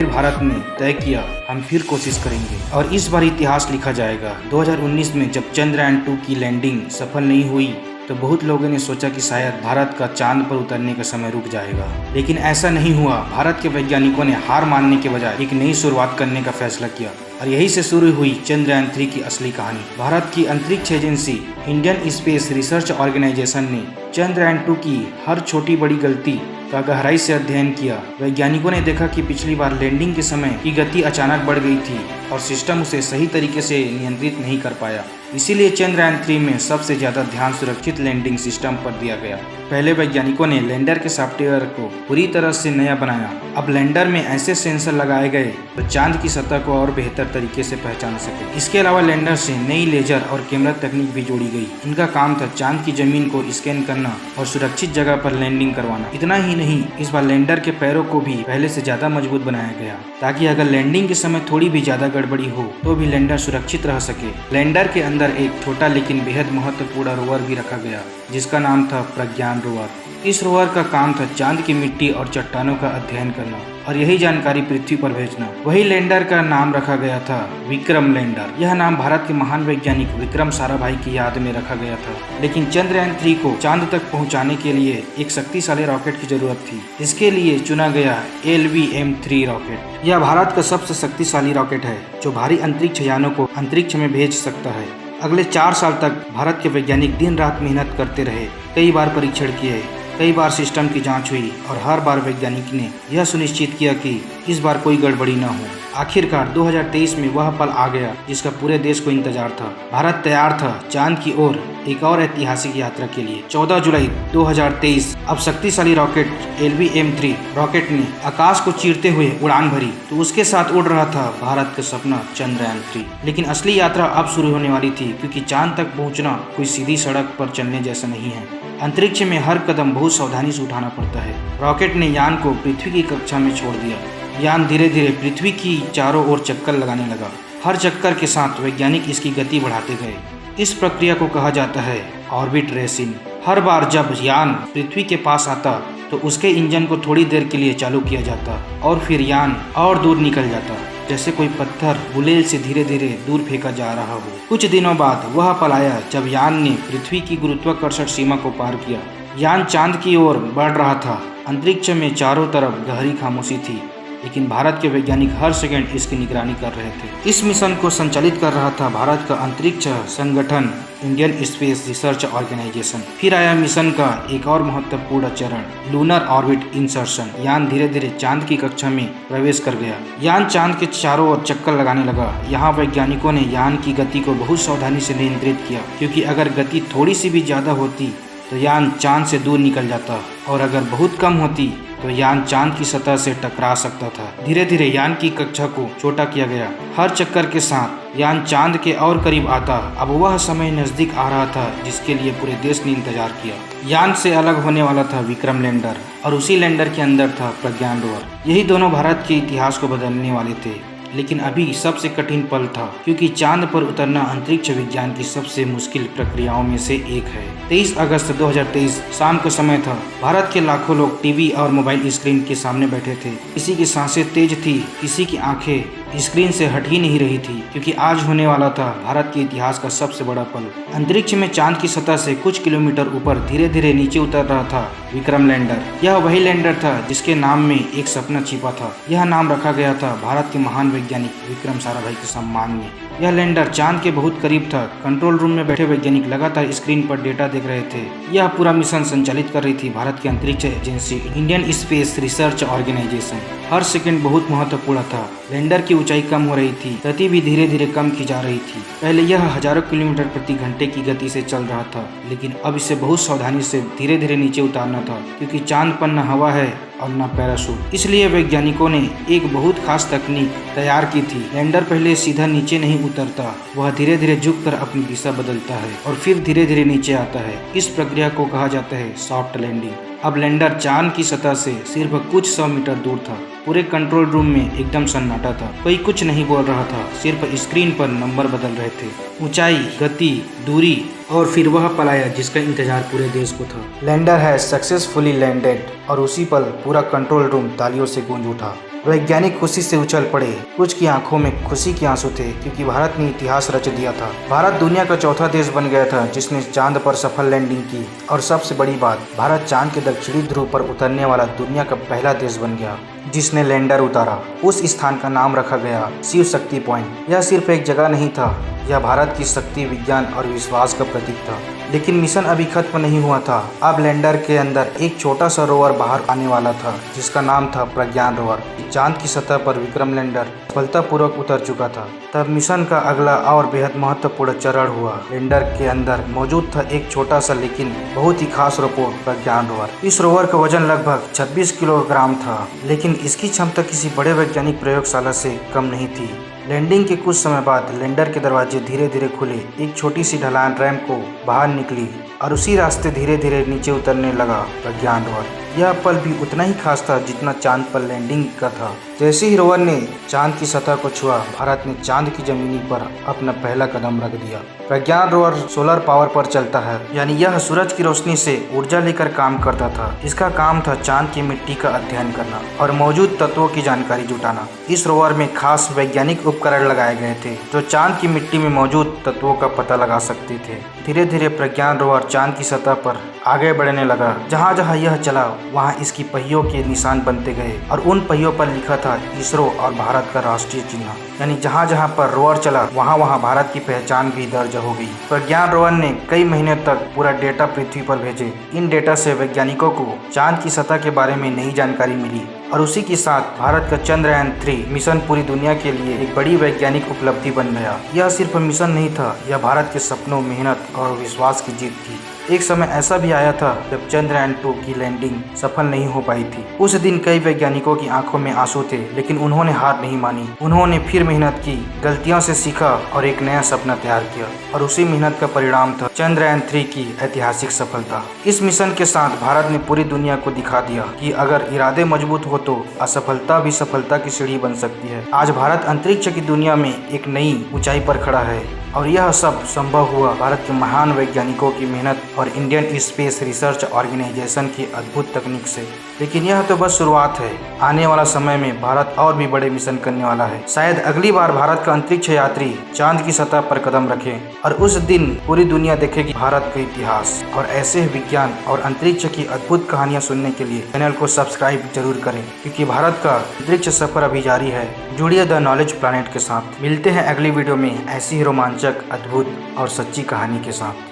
फिर भारत ने तय किया हम फिर कोशिश करेंगे और इस बार इतिहास लिखा जाएगा। 2019 में जब चंद्रयान 2 की लैंडिंग सफल नहीं हुई तो बहुत लोगों ने सोचा कि शायद भारत का चांद पर उतरने का समय रुक जाएगा, लेकिन ऐसा नहीं हुआ। भारत के वैज्ञानिकों ने हार मानने के बजाय एक नई शुरुआत करने का फैसला किया और यही से शुरू हुई चंद्रयान 3 की असली कहानी। भारत की अंतरिक्ष agency Indian space research Organisation ने चंद्रयान 2 की हर छोटी बड़ी गलती का गहराई से अध्ययन किया। वैज्ञानिकों ने देखा कि पिछली बार लैंडिंग के समय की गति अचानक बढ़ गई थी और सिस्टम उसे सही तरीके से नियंत्रित नहीं कर पाया। इसीलिए चंद्रयान 3 में सबसे ज्यादा ध्यान सुरक्षित लैंडिंग सिस्टम पर दिया गया। पहले वैज्ञानिकों ने लैंडर के सॉफ्टवेयर को पूरी तरह से नया बनाया। अब लैंडर में ऐसे सेंसर लगाए गए तो चांद की सतह को और बेहतर तरीके से पहचान सके। इसके अलावा लैंडर से नई लेजर और कैमरा तकनीक भी जोड़ी गई। इनका काम था चांद की जमीन को स्कैन करना और सुरक्षित जगह पर लैंडिंग करवाना। इतना ही नहीं, इस बार लैंडर के पैरों को भी पहले से ज्यादा मजबूत बनाया गया ताकि अगर लैंडिंग के समय थोड़ी भी ज्यादा गड़बड़ी हो तो भी लैंडर सुरक्षित रह सके। लैंडर के अंदर एक छोटा लेकिन बेहद महत्वपूर्ण रोवर भी रखा गया जिसका नाम था प्रज्ञान रोवर। इस रोवर का काम था चांद की मिट्टी और चट्टानों का अध्ययन करना और यही जानकारी पृथ्वी पर भेजना। वही लैंडर का नाम रखा गया था विक्रम लैंडर। यह नाम भारत के महान वैज्ञानिक विक्रम साराभाई की याद में रखा गया था। लेकिन चंद्रयान 3 को चांद तक पहुंचाने के लिए एक शक्तिशाली रॉकेट की जरूरत थी। इसके लिए चुना गया LVM-3 रॉकेट। यह भारत का सबसे शक्तिशाली रॉकेट है जो भारी अंतरिक्ष यानों को अंतरिक्ष में भेज सकता है। अगले 4 साल तक भारत के वैज्ञानिक दिन रात मेहनत करते रहे, कई बार परीक्षण किए, कई बार सिस्टम की जांच हुई और हर बार वैज्ञानिक ने यह सुनिश्चित किया कि इस बार कोई गड़बड़ी न हो। आखिरकार 2023 में वह पल आ गया जिसका पूरे देश को इंतजार था। भारत तैयार था चांद की ओर एक और ऐतिहासिक यात्रा के लिए। 14 जुलाई 2023 अब शक्तिशाली रॉकेट LVM-3 रॉकेट ने आकाश को चीरते हुए उड़ान भरी तो उसके साथ उड़ रहा था भारत का सपना चंद्रयान 3। लेकिन असली यात्रा अब शुरू होने वाली थी क्योंकि चांद तक पहुंचना कोई सीधी सड़क पर चलने जैसा नहीं है। अंतरिक्ष में हर कदम बहुत सावधानी से उठाना पड़ता है। रॉकेट ने यान को पृथ्वी की कक्षा में छोड़ दिया। यान धीरे धीरे पृथ्वी की चारों ओर चक्कर लगाने लगा। हर चक्कर के साथ वैज्ञानिक इसकी गति बढ़ाते गए। इस प्रक्रिया को कहा जाता है ऑर्बिट रेसिंग। हर बार जब यान पृथ्वी के पास आता तो उसके इंजन को थोड़ी देर के लिए चालू किया जाता और फिर यान और दूर निकल जाता, जैसे कोई पत्थर गुलेल से धीरे धीरे दूर फेंका जा रहा हो। कुछ दिनों बाद वह पल आया जब यान ने पृथ्वी की गुरुत्वाकर्षण सीमा को पार किया। यान चांद की ओर बढ़ रहा था। अंतरिक्ष में चारों तरफ गहरी खामोशी थी, लेकिन भारत के वैज्ञानिक हर सेकंड इसकी निगरानी कर रहे थे। इस मिशन को संचालित कर रहा था भारत का अंतरिक्ष संगठन इंडियन स्पेस रिसर्च ऑर्गेनाइजेशन। फिर आया मिशन का एक और महत्वपूर्ण चरण, लूनर ऑर्बिट इंसर्शन। यान धीरे धीरे चांद की कक्षा में प्रवेश कर गया। यान चांद के चारों ओर चक्कर लगाने लगा। यहाँ वैज्ञानिकों ने यान की गति को बहुत सावधानी से नियंत्रित किया क्योंकि अगर गति थोड़ी सी भी ज्यादा होती तो यान चांद से दूर निकल जाता और अगर बहुत कम होती तो यान चांद की सतह से टकरा सकता था। धीरे धीरे यान की कक्षा को छोटा किया गया। हर चक्कर के साथ यान चांद के और करीब आता। अब वह समय नजदीक आ रहा था जिसके लिए पूरे देश ने इंतजार किया। यान से अलग होने वाला था विक्रम लैंडर और उसी लैंडर के अंदर था प्रज्ञान रोवर। यही दोनों भारत के इतिहास को बदलने वाले थे। लेकिन अभी सबसे कठिन पल था क्योंकि चांद पर उतरना अंतरिक्ष विज्ञान की सबसे मुश्किल प्रक्रियाओं में से एक है। 23 अगस्त 2023 शाम का समय था। भारत के लाखों लोग टीवी और मोबाइल स्क्रीन के सामने बैठे थे। किसी की सांसें तेज थी, किसी की आंखें स्क्रीन से हट ही नहीं रही थी क्योंकि आज होने वाला था भारत के इतिहास का सबसे बड़ा पल। अंतरिक्ष में चांद की सतह से कुछ किलोमीटर ऊपर धीरे धीरे नीचे उतर रहा था विक्रम लैंडर। यह वही लैंडर था जिसके नाम में एक सपना छिपा था। यह नाम रखा गया था भारत के महान वैज्ञानिक विक्रम साराभाई के सम्मान में। यह लैंडर चांद के बहुत करीब था। कंट्रोल रूम में बैठे वैज्ञानिक लगातार स्क्रीन पर डेटा देख रहे थे। यह पूरा मिशन संचालित कर रही थी भारत की अंतरिक्ष agency Indian space research organisation. हर सेकंड बहुत महत्वपूर्ण था। लैंडर की ऊंचाई कम हो रही थी, गति भी धीरे धीरे कम की जा रही थी। पहले यह हजारों किलोमीटर प्रति घंटे की गति से चल रहा था, लेकिन अब इसे बहुत सावधानी से धीरे धीरे नीचे उतारना था क्योंकि चांद पर न हवा है और न पैराशूट। इसलिए वैज्ञानिकों ने एक बहुत खास तकनीक तैयार की थी। लैंडर पहले सीधा नीचे नहीं उतरता, वह धीरे धीरे झुककर अपनी दिशा बदलता है और फिर धीरे धीरे नीचे आता है। इस प्रक्रिया को कहा जाता है सॉफ्ट लैंडिंग। अब लैंडर चांद की सतह से सिर्फ कुछ 100 मीटर दूर था। पूरे कंट्रोल रूम में एकदम सन्नाटा था। कोई कुछ नहीं बोल रहा था, सिर्फ स्क्रीन पर नंबर बदल रहे थे, ऊंचाई, गति, दूरी और फिर वह पल आया जिसका इंतजार पूरे देश को था। लैंडर है सक्सेसफुली लैंडेड और उसी पल पूरा कंट्रोल रूम तालियों से गूंज उठा। वैज्ञानिक खुशी से उछल पड़े। कुछ की आंखों में खुशी के आंसू थे, क्योंकि भारत ने इतिहास रच दिया था। भारत दुनिया का चौथा देश बन गया था जिसने चांद पर सफल लैंडिंग की, और सबसे बड़ी बात, भारत चांद के दक्षिणी ध्रुव पर उतरने वाला दुनिया का पहला देश बन गया जिसने लैंडर उतारा। उस स्थान का नाम रखा गया शिव शक्ति पॉइंट। यह सिर्फ एक जगह नहीं था, यह भारत की शक्ति, विज्ञान और विश्वास का प्रतीक था। लेकिन मिशन अभी खत्म नहीं हुआ था। अब लैंडर के अंदर एक छोटा सा रोवर बाहर आने वाला था जिसका नाम था प्रज्ञान रोवर। चांद की सतह पर विक्रम लैंडर सफलतापूर्वक उतर चुका था। तब मिशन का अगला और बेहद महत्वपूर्ण चरण हुआ। लैंडर के अंदर मौजूद था एक छोटा सा लेकिन बहुत ही खास रोबोट, प्रज्ञान रोवर। इस रोवर का वजन लगभग 26 किलोग्राम था, लेकिन इसकी क्षमता किसी बड़े वैज्ञानिक प्रयोगशाला से कम नहीं थी। लैंडिंग के कुछ समय बाद लैंडर के दरवाजे धीरे धीरे खुले। एक छोटी सी ढलान रैंप को बाहर निकली और उसी रास्ते धीरे धीरे नीचे उतरने लगा प्रज्ञान रोवर। यह पल भी उतना ही खास था जितना चांद पर लैंडिंग का था। जैसे ही रोवर ने चांद की सतह को छुआ, भारत ने चांद की जमीनी पर अपना पहला कदम रख दिया। प्रज्ञान रोवर सोलर पावर पर चलता है, यानी यह सूरज की रोशनी से ऊर्जा लेकर काम करता था। इसका काम था चांद की मिट्टी का अध्ययन करना और मौजूद तत्वों की जानकारी जुटाना। इस रोवर में खास वैज्ञानिक उपकरण लगाए गए थे जो चांद की मिट्टी में मौजूद तत्वों का पता लगा सकते थे। धीरे धीरे प्रज्ञान रोवर चांद की सतह पर आगे बढ़ने लगा। जहाँ जहाँ यह चला वहाँ इसकी पहियों के निशान बनते गए और उन पहियों पर लिखा था इसरो और भारत का राष्ट्रीय चिन्ह। यानी जहाँ जहाँ पर रोवर चला वहाँ वहाँ भारत की पहचान भी दर्ज हो गई। प्रज्ञान रोवर ने कई महीने तक पूरा डेटा पृथ्वी पर भेजे। इन डेटा से वैज्ञानिकों को चांद की सतह के बारे में नई जानकारी मिली और उसी के साथ भारत का चंद्रयान 3 मिशन पूरी दुनिया के लिए एक बड़ी वैज्ञानिक उपलब्धि बन गया। यह सिर्फ मिशन नहीं था, यह भारत के सपनों, मेहनत और विश्वास की जीत थी। एक समय ऐसा भी आया था जब चंद्रयान 2 की लैंडिंग सफल नहीं हो पाई थी। उस दिन कई वैज्ञानिकों की आंखों में आंसू थे, लेकिन उन्होंने हार नहीं मानी। उन्होंने फिर मेहनत की, गलतियों से सीखा और एक नया सपना तैयार किया, और उसी मेहनत का परिणाम था चंद्रयान 3 की ऐतिहासिक सफलता। इस मिशन के साथ भारत ने पूरी दुनिया को दिखा दिया कि अगर इरादे मजबूत हो तो असफलता भी सफलता की सीढ़ी बन सकती है। आज भारत अंतरिक्ष की दुनिया में एक नई ऊंचाई पर खड़ा है, और यह सब संभव हुआ भारत के महान वैज्ञानिकों की मेहनत और इंडियन स्पेस रिसर्च ऑर्गेनाइजेशन की अद्भुत तकनीक से। लेकिन यह तो बस शुरुआत है। आने वाला समय में भारत और भी बड़े मिशन करने वाला है। शायद अगली बार भारत का अंतरिक्ष यात्री चांद की सतह पर कदम रखे और उस दिन पूरी दुनिया देखेगी भारत का इतिहास। और ऐसे विज्ञान और अंतरिक्ष की अद्भुत कहानियां सुनने के लिए चैनल को सब्सक्राइब जरूर करें, क्योंकि भारत का अंतरिक्ष सफर अभी जारी है। जुड़िए द नॉलेज प्लैनेट के साथ। मिलते हैं अगली वीडियो में ऐसी ही रोमांचक, अद्भुत और सच्ची कहानी के साथ।